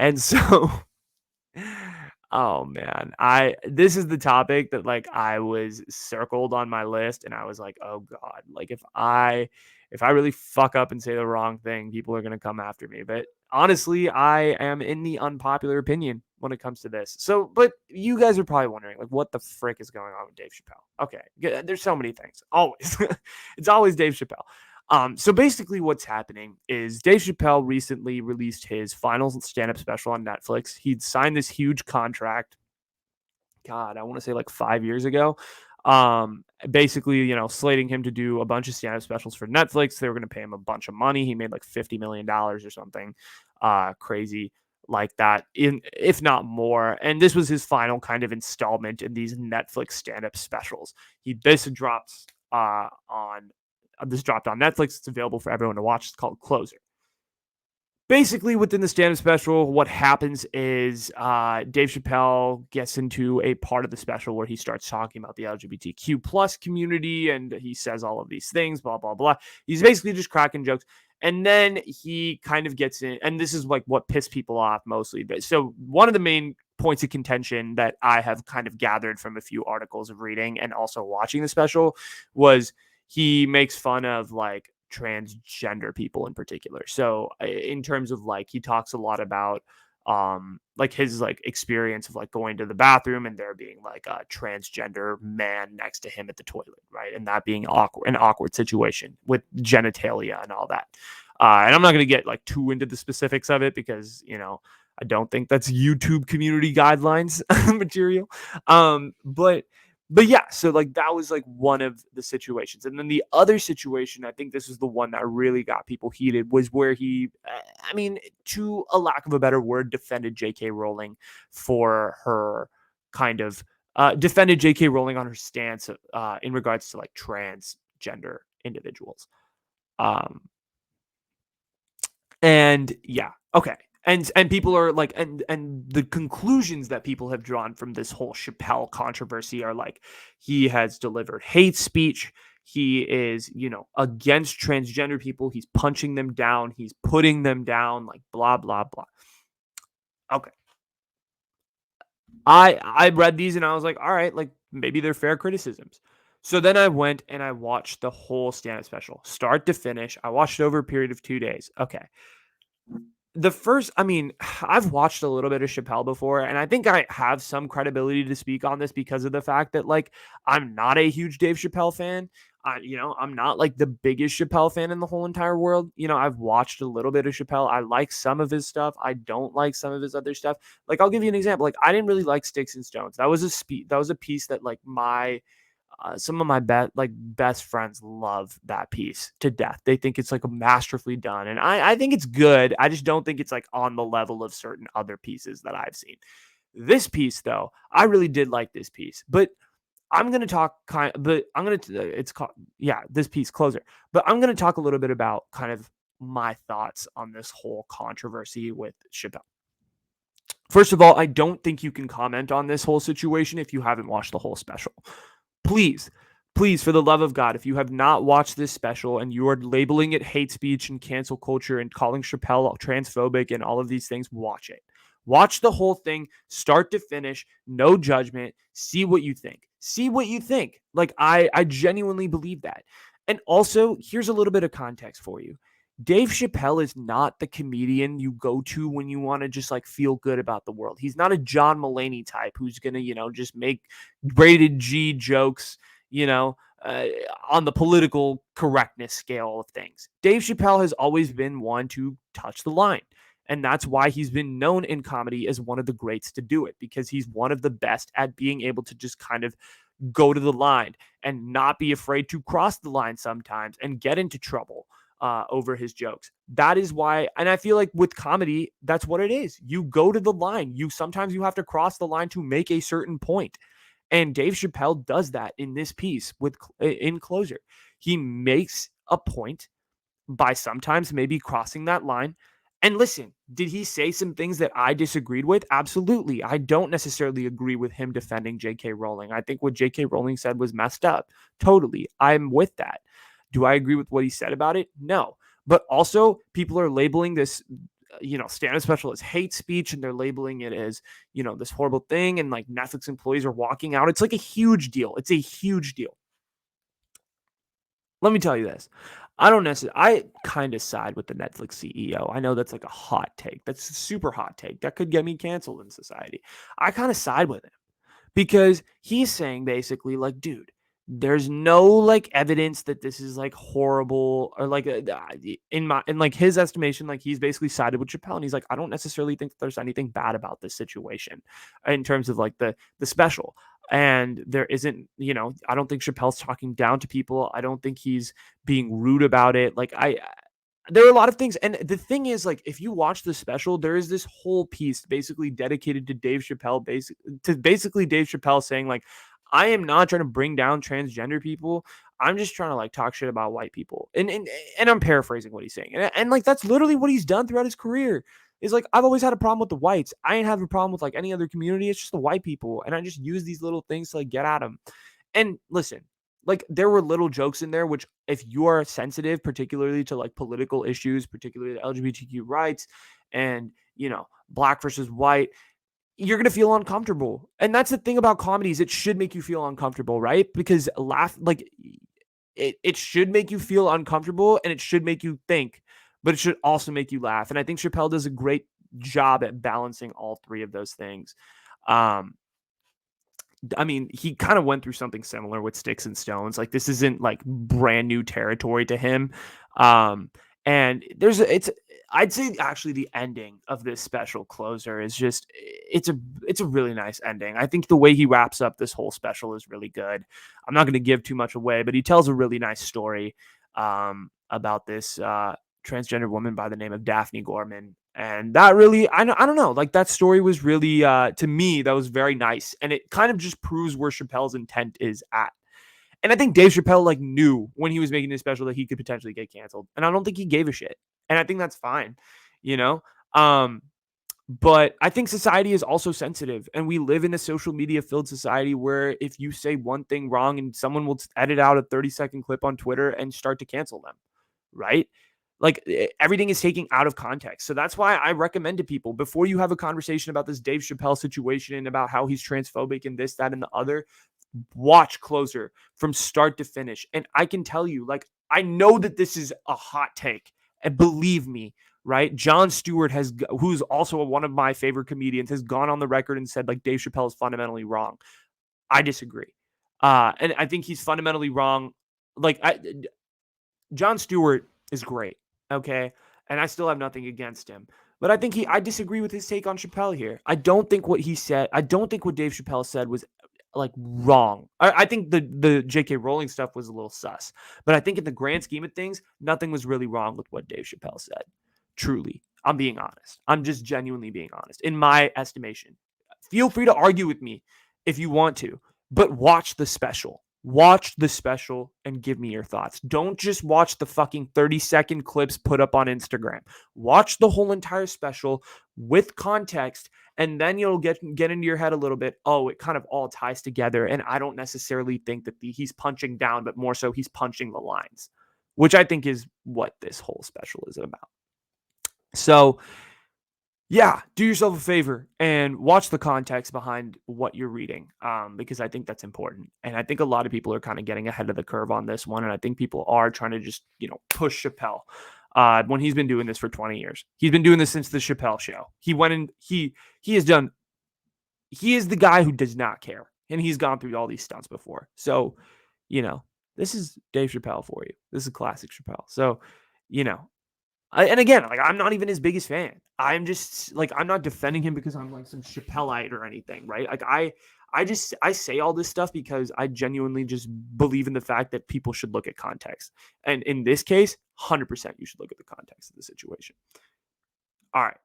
And so oh man, this is the topic that like I was circled on my list and I was like, "Oh god, like if I really fuck up and say the wrong thing, people are going to come after me." But honestly, I am in the unpopular opinion when it comes to this. So, but you guys are probably wondering like what the frick is going on with Dave Chappelle? Okay, there's so many things. Always. It's always Dave Chappelle. So basically, what's happening is Dave Chappelle recently released his final stand-up special on Netflix. He'd signed this huge contract. God, I want to say like 5 years ago. Basically, slating him to do a bunch of stand-up specials for Netflix. They were going to pay him a bunch of money. He made like $50 million or something crazy like that, if not more. And this was his final kind of installment in these Netflix stand-up specials. This dropped on Netflix. It's available for everyone to watch. It's called Closer. Basically, within the stand-up special, what happens is Dave Chappelle gets into a part of the special where he starts talking about the LGBTQ plus community, and he says all of these things, blah blah blah. He's basically just cracking jokes, and then he kind of gets in, and this is like what pissed people off mostly. But so one of the main points of contention that I have kind of gathered from a few articles of reading and also watching the special was he makes fun of like transgender people in particular. So in terms of like he talks a lot about like his like experience of like going to the bathroom and there being like a transgender man next to him at the toilet, right? And that being an awkward situation with genitalia and all that. And I'm not going to get like too into the specifics of it because, I don't think that's YouTube community guidelines material. But yeah, so like that was like one of the situations. And then the other situation, I think this is the one that really got people heated, was where he, I mean, to a lack of a better word, defended J.K. Rowling for her kind of, defended J.K. Rowling on her stance in regards to like transgender individuals. Um, and yeah, okay. And people are like, and the conclusions that people have drawn from this whole Chappelle controversy are like, he has delivered hate speech. He is, against transgender people. He's punching them down. He's putting them down, like blah blah blah. Okay, I read these and I was like, all right, like maybe they're fair criticisms. So then I went and I watched the whole stand-up special, start to finish. I watched it over a period of 2 days. Okay, I've watched a little bit of Chappelle before, and I think I have some credibility to speak on this because of the fact that, like, I'm not a huge Dave Chappelle fan. I'm not like the biggest Chappelle fan in the whole entire world. I've watched a little bit of Chappelle. I like some of his stuff. I don't like some of his other stuff. Like, I'll give you an example. Like, I didn't really like Sticks and Stones. That was a piece that like some of my best friends love that piece to death. They think it's like a masterfully done, and I think it's good. I just don't think it's like on the level of certain other pieces that I've seen. This piece, though, I really did like this piece, but I'm gonna talk it's called this piece Closer, but I'm gonna talk a little bit about kind of my thoughts on this whole controversy with Chappelle. First of all, I don't think you can comment on this whole situation if you haven't watched the whole special. Please, please, for the love of God, if you have not watched this special and you are labeling it hate speech and cancel culture and calling Chappelle transphobic and all of these things, watch it. Watch the whole thing, start to finish, no judgment. See what you think. See what you think. Like, I genuinely believe that. And also, here's a little bit of context for you. Dave Chappelle is not the comedian you go to when you want to just like feel good about the world. He's not a John Mulaney type who's going to, just make rated G jokes, you know, uh, on the political correctness scale of things. Dave Chappelle has always been one to touch the line. And that's why he's been known in comedy as one of the greats to do it, because he's one of the best at being able to just kind of go to the line and not be afraid to cross the line sometimes and get into trouble over his jokes. That is why, and I feel like with comedy, that's what it is. You go to the line. Sometimes you have to cross the line to make a certain point. And Dave Chappelle does that in this piece in Closer. He makes a point by sometimes maybe crossing that line. And listen, did he say some things that I disagreed with? Absolutely. I don't necessarily agree with him defending J.K. Rowling. I think what J.K. Rowling said was messed up. Totally. I'm with that. Do I agree with what he said about it? No. But also, people are labeling this stand-up special as hate speech, and they're labeling it as, this horrible thing, and like Netflix employees are walking out. It's like a huge deal. It's a huge deal. Let me tell you this. I kind of side with the Netflix CEO. I know that's like a hot take. That's a super hot take. That could get me canceled in society. I kind of side with him because he's saying basically like, dude, there's no like evidence that this is like horrible, or like in like his estimation, like he's basically sided with Chappelle, and he's like, I don't necessarily think that there's anything bad about this situation in terms of like the special. And there isn't, I don't think Chappelle's talking down to people. I don't think he's being rude about it. Like there are a lot of things. And the thing is, like, if you watch the special, there is this whole piece basically dedicated to Dave Chappelle, basically Dave Chappelle saying, like, I am not trying to bring down transgender people. I'm just trying to like talk shit about white people. And I'm paraphrasing what he's saying. And like that's literally what he's done throughout his career. Is like, I've always had a problem with the whites. I ain't have a problem with like any other community. It's just the white people. And I just use these little things to like get at them. And listen, like there were little jokes in there, which if you are sensitive, particularly to like political issues, particularly the LGBTQ rights and, black versus white, you're going to feel uncomfortable. And that's the thing about comedies. It should make you feel uncomfortable, right? Because it should make you feel uncomfortable, and it should make you think, but it should also make you laugh. And I think Chappelle does a great job at balancing all three of those things. I mean, he kind of went through something similar with Sticks and Stones. Like this isn't like brand new territory to him. And I'd say actually the ending of this special closer is just it's a really nice ending. I think the way he wraps up this whole special is really good. I'm not going to give too much away, but he tells a really nice story about this transgender woman by the name of Daphne Gorman. And that really, I don't know, like that story was really, to me, that was very nice. And it kind of just proves where Chappelle's intent is at. And I think Dave Chappelle like knew when he was making this special that he could potentially get canceled. And I don't think he gave a shit. And I think that's fine, you know? But I think society is also sensitive, and we live in a social media filled society where if you say one thing wrong and someone will edit out a 30-second clip on Twitter and start to cancel them, right? Like everything is taken out of context. So that's why I recommend to people, before you have a conversation about this Dave Chappelle situation and about how he's transphobic and this, that, and the other, watch Closer from start to finish. And I can tell you, like, I know that this is a hot take, and believe me, right? Jon Stewart who's also one of my favorite comedians, has gone on the record and said like Dave Chappelle is fundamentally wrong. I disagree. And I think he's fundamentally wrong. Like Jon Stewart is great. Okay. And I still have nothing against him. But I disagree with his take on Chappelle here. I don't think what Dave Chappelle said was like wrong. I think the J.K. Rowling stuff was a little sus. But I think in the grand scheme of things, nothing was really wrong with what Dave Chappelle said. Truly. I'm being honest. I'm just genuinely being honest. In my estimation. Feel free to argue with me if you want to. But watch the special. Watch the special and give me your thoughts. Don't just watch the fucking 30-second clips put up on Instagram. Watch the whole entire special with context, and then you'll get into your head a little bit. Oh, it kind of all ties together, and I don't necessarily think that he's punching down, but more so he's punching the lines, which I think is what this whole special is about. So yeah, do yourself a favor and watch the context behind what you're reading, because I think that's important. And I think a lot of people are kind of getting ahead of the curve on this one. And I think people are trying to just, push Chappelle when he's been doing this for 20 years. He's been doing this since the Chappelle show. He is the guy who does not care. And he's gone through all these stunts before. So, this is Dave Chappelle for you. This is classic Chappelle. So, and again, like I'm not even his biggest fan. I'm just like, I'm not defending him because I'm like some Chappelleite or anything, right? Like I say all this stuff because I genuinely just believe in the fact that people should look at context. And in this case, 100% you should look at the context of the situation. All right.